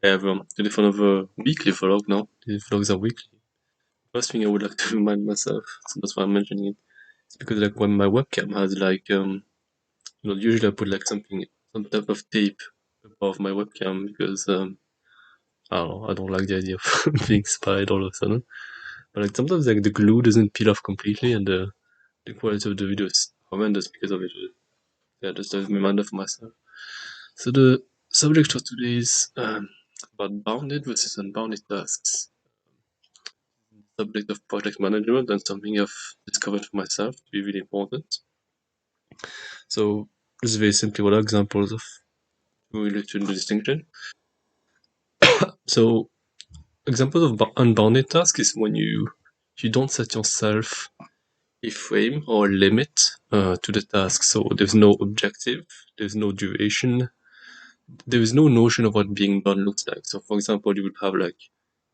I have to the fun of a weekly vlog now. The vlogs are weekly. First thing I would like to remind myself, so that's why I'm mentioning it. It's because like when my webcam has like usually I put like some type of tape above my webcam because I don't know, I don't like the idea of being spied all of a sudden. But like sometimes like the glue doesn't peel off completely and the quality of the video is horrendous because of it. Yeah, just a reminder for myself. So the subject of today is about bounded versus unbounded tasks. Subject of project management and something I've discovered for myself to be really important. So this is very simply what are examples of related to distinction. So examples of unbounded tasks is when you don't set yourself a frame or limit to the task. So there's no objective, there's no duration, there is no notion of what being done looks like. So for example, you would have like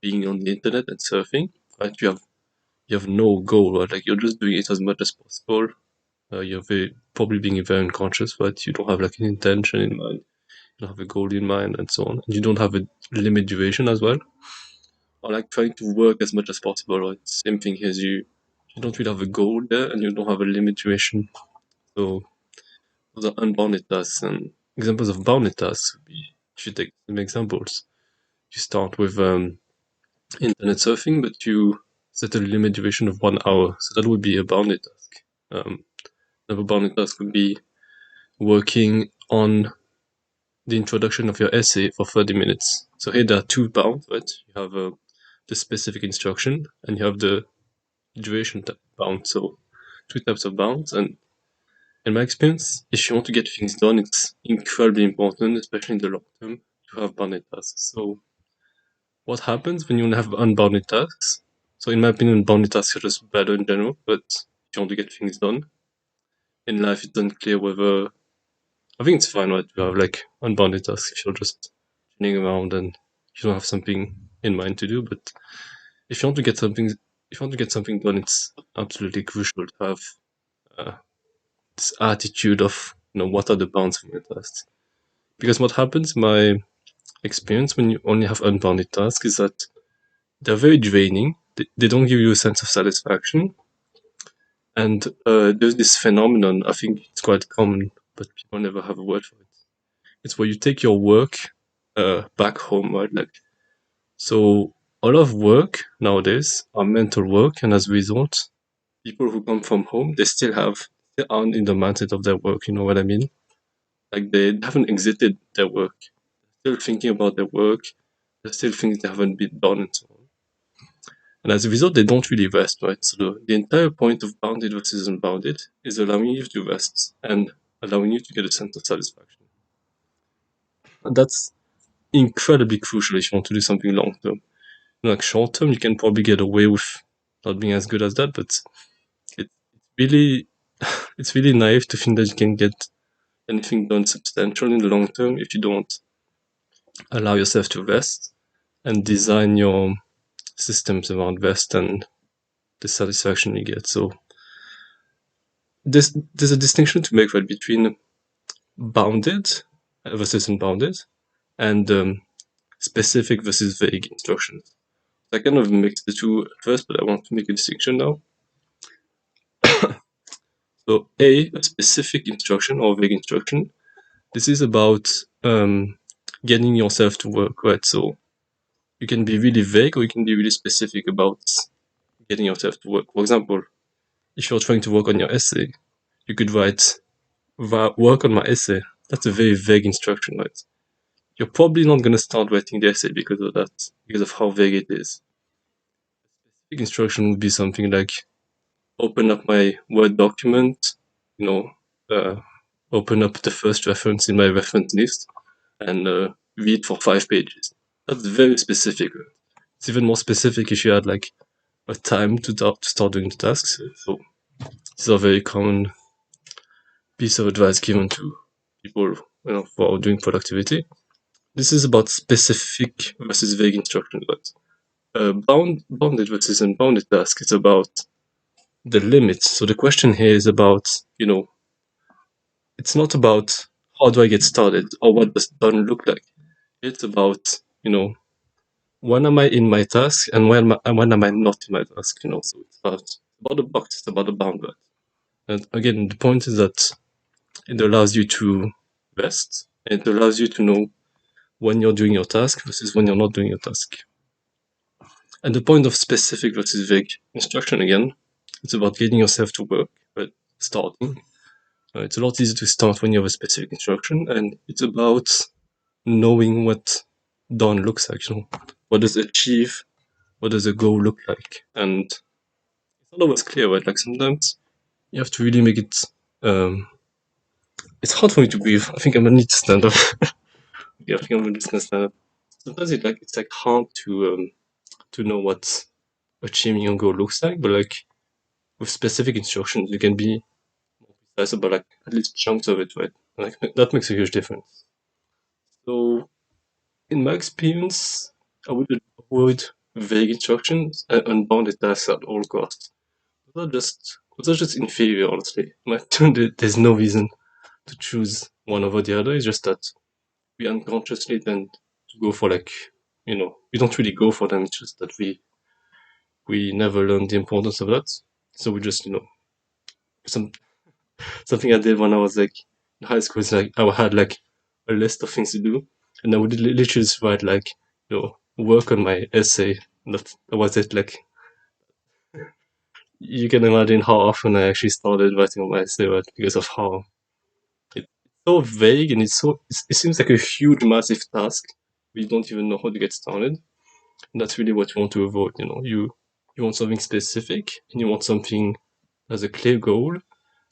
being on the internet and surfing, right? You have no goal, right? Like you're just doing it as much as possible. You're probably being very unconscious, but you don't have like an intention in mind, you don't have a goal in mind, and so on. And you don't have a limit duration as well, or like trying to work as much as possible. Right? Same thing as you don't really have a goal there, and you don't have a limit duration. So those are unbounded tasks, and examples of bounded tasks would be, if you take some examples, you start with internet surfing, but you set a limit duration of 1 hour. So that would be a bounded task. Another bounded task would be working on the introduction of your essay for 30 minutes. So here there are two bounds, right? You have the specific instruction and you have the duration bound. So two types of bounds. And in my experience, if you want to get things done, it's incredibly important, especially in the long term, to have bounded tasks. So what happens when you have unbounded tasks? So in my opinion, bounded tasks are just better in general, but if you want to get things done in life, it's unclear whether I think it's fine, right, to have like unbounded tasks if you're just chilling around and you don't have something in mind to do. But if you want to get something, if you want to get something done, it's absolutely crucial to have uh, this attitude of what are the bounds for your tasks. Because what happens, my experience when you only have unbounded tasks is that they're very draining. They don't give you a sense of satisfaction. And there's this phenomenon, I think it's quite common, but people never have a word for it. It's where you take your work back home, right? Like, so a lot of work nowadays are mental work, and as a result, people who come from home, they aren't in the mindset of their work. You know what I mean? Like they haven't exited their work, still thinking about their work. They still things they haven't been done and so on. And as a result, they don't really rest, right? So the entire point of bounded versus unbounded is allowing you to rest and allowing you to get a sense of satisfaction. And that's incredibly crucial if you want to do something long term. Like short term, you can probably get away with not being as good as that, but it's really it's really naive to think that you can get anything done substantial in the long term if you don't allow yourself to rest and design your systems around rest and the satisfaction you get. So there's a distinction to make, right, between bounded versus unbounded and specific versus vague instructions. I kind of mixed the two at first, but I want to make a distinction now. So a specific instruction or vague instruction, this is about getting yourself to work, right? So you can be really vague or you can be really specific about getting yourself to work. For example, if you're trying to work on your essay, you could write work on my essay. That's a very vague instruction, right? You're probably not going to start writing the essay because of that, because of how vague it is. Big instruction would be something like open up my Word document, you know, uh, open up the first reference in my reference list and read for 5 pages. That's very specific. It's even more specific if you had like a time to start doing the tasks. So these are very common piece of advice given to people, for doing productivity. This is about specific versus vague instructions, but bounded versus unbounded task is about the limits. So the question here is about, it's not about how do I get started or what does done look like. It's about when am I in my task and when am I not in my task? So it's about the box, it's about the boundary. And again, the point is that it allows you to rest. It allows you to know when you're doing your task versus when you're not doing your task. And the point of specific versus vague instruction again, it's about getting yourself to work, but starting. It's a lot easier to start when you have a specific instruction, and it's about knowing what done looks like. What does achieve, what does a goal look like, and it's not always clear, right? Like sometimes you have to really make it. It's hard for me to breathe. I think I'm gonna need to stand up. Yeah, I think I'm just gonna stand up. Sometimes it's like hard to know what achieving your goal looks like, but like with specific instructions, you can be more precise about like at least chunks of it, right? Like that makes a huge difference. So in my experience, I would avoid vague instructions and unbounded tasks at all costs. Those are just inferior, honestly. There's no reason to choose one over the other. It's just that we unconsciously tend to go for we don't really go for them. It's just that we never learned the importance of that. So we just, some something I did when I was like in high school is like I had like a list of things to do, and I would literally just write like work on my essay. That was it. Like you can imagine how often I actually started writing on my essay, right? Because of how it's so vague and it seems like a huge, massive task. We don't even know how to get started. And that's really what you want to avoid. You want something specific, and you want something that has a clear goal,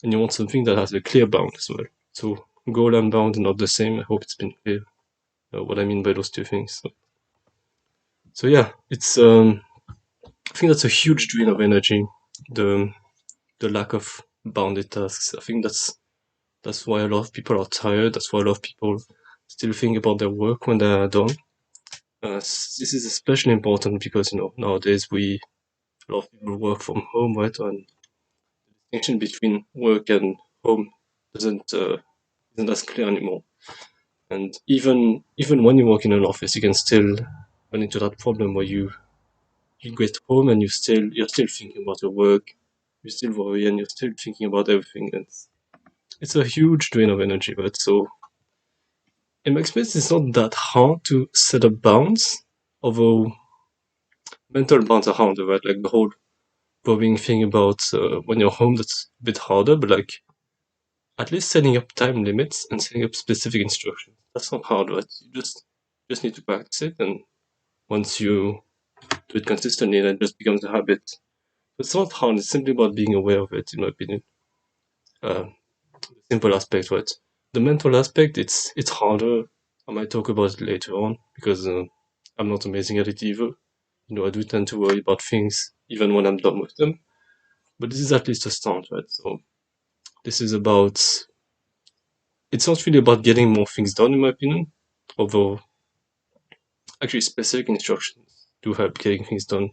and you want something that has a clear bound as well. So goal and bound are not the same. I hope it's been clear what I mean by those two things. So yeah, it's I think that's a huge drain of energy. The the lack of bounded tasks. I think that's why a lot of people are tired. That's why a lot of people still think about their work when they're done. This is especially important because nowadays a lot of people work from home, right? And the distinction between work and home doesn't isn't as clear anymore. And even when you work in an office, you can still run into that problem where you get home and you're still thinking about your work, you still worry and you're still thinking about everything. It's a huge drain of energy, right? So in my experience, it's not that hard to set up bounds, although mental bounds are harder, right? Like the whole worrying thing about when you're home, that's a bit harder, but like at least setting up time limits and setting up specific instructions, that's not hard, right? You just need to practice it, and once you do it consistently, then it just becomes a habit. It's not hard, it's simply about being aware of it, in my opinion. The simple aspect, right? The mental aspect, it's harder. I might talk about it later on because I'm not amazing at it either. I do tend to worry about things even when I'm done with them. But this is at least a start, right? So this is about. It's not really about getting more things done, in my opinion. Although actually specific instructions do help getting things done.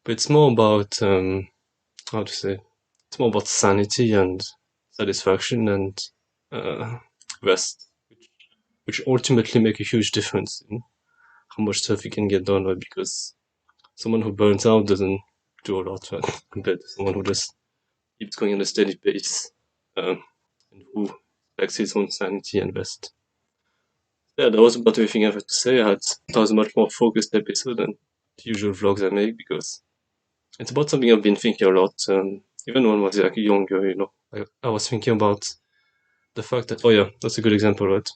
But it's more about how to say. It's more about sanity and satisfaction and uh, rest, which ultimately make a huge difference in how much stuff you can get done, right? Because someone who burns out doesn't do a lot, right? Compared to someone who just keeps going at a steady pace and who respects his own sanity and rest. Yeah, that was about everything I had to say. That was a much more focused episode than the usual vlogs I make because it's about something I've been thinking a lot. Even when I was like younger, I was thinking about the fact that, oh yeah, that's a good example, right?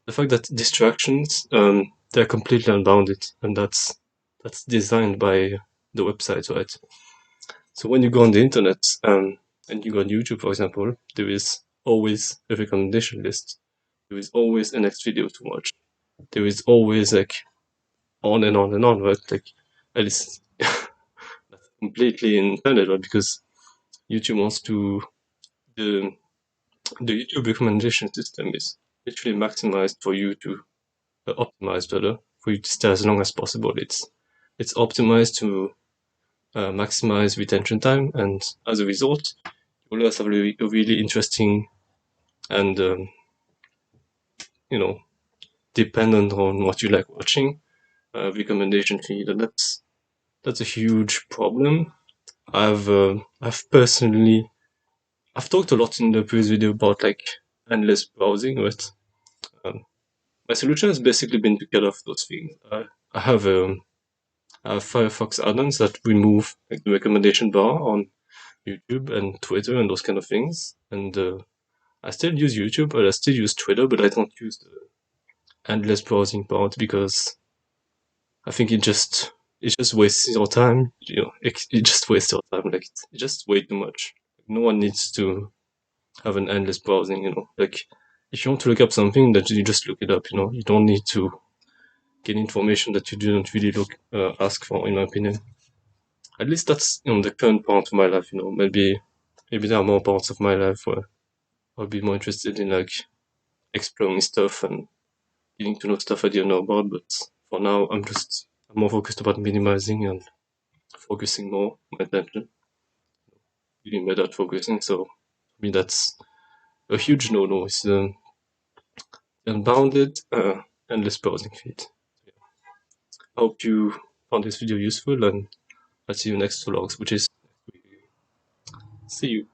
The fact that distractions, they're completely unbounded, and that's designed by the website, right? So when you go on the internet, and you go on YouTube, for example, there is always a recommendation list. There is always a next video to watch. There is always like on and on and on, right? Like at least that's completely intended, right? Because YouTube wants to the the YouTube recommendation system is literally maximized for you to optimized rather for you to stay as long as possible. It's optimized to maximize retention time, and as a result, you always have a really interesting and you know dependent on what you like watching. recommendation feed, and that's a huge problem. I've personally I've talked a lot in the previous video about like endless browsing, but um, my solution has basically been to cut off those things. I have Firefox add-ons that remove like the recommendation bar on YouTube and Twitter and those kind of things. And I still use YouTube, but I still use Twitter, but I don't use the endless browsing part because I think it just wastes your time. You know, it just wastes your time. Like it's just way too much. No one needs to have an endless browsing. You know, like if you want to look up something, that you just look it up. You know, you don't need to get information that you didn't really ask for. In my opinion, at least that's the current part of my life. You know, maybe there are more parts of my life where I'll be more interested in like exploring stuff and getting to know stuff I didn't know about. But for now, I'm more focused about minimizing and focusing more my attention, getting better at focusing. So I mean that's a huge no-no. It's unbounded, endless browsing feed. I hope you found this video useful, and I'll see you next vlogs, which is next week. See you.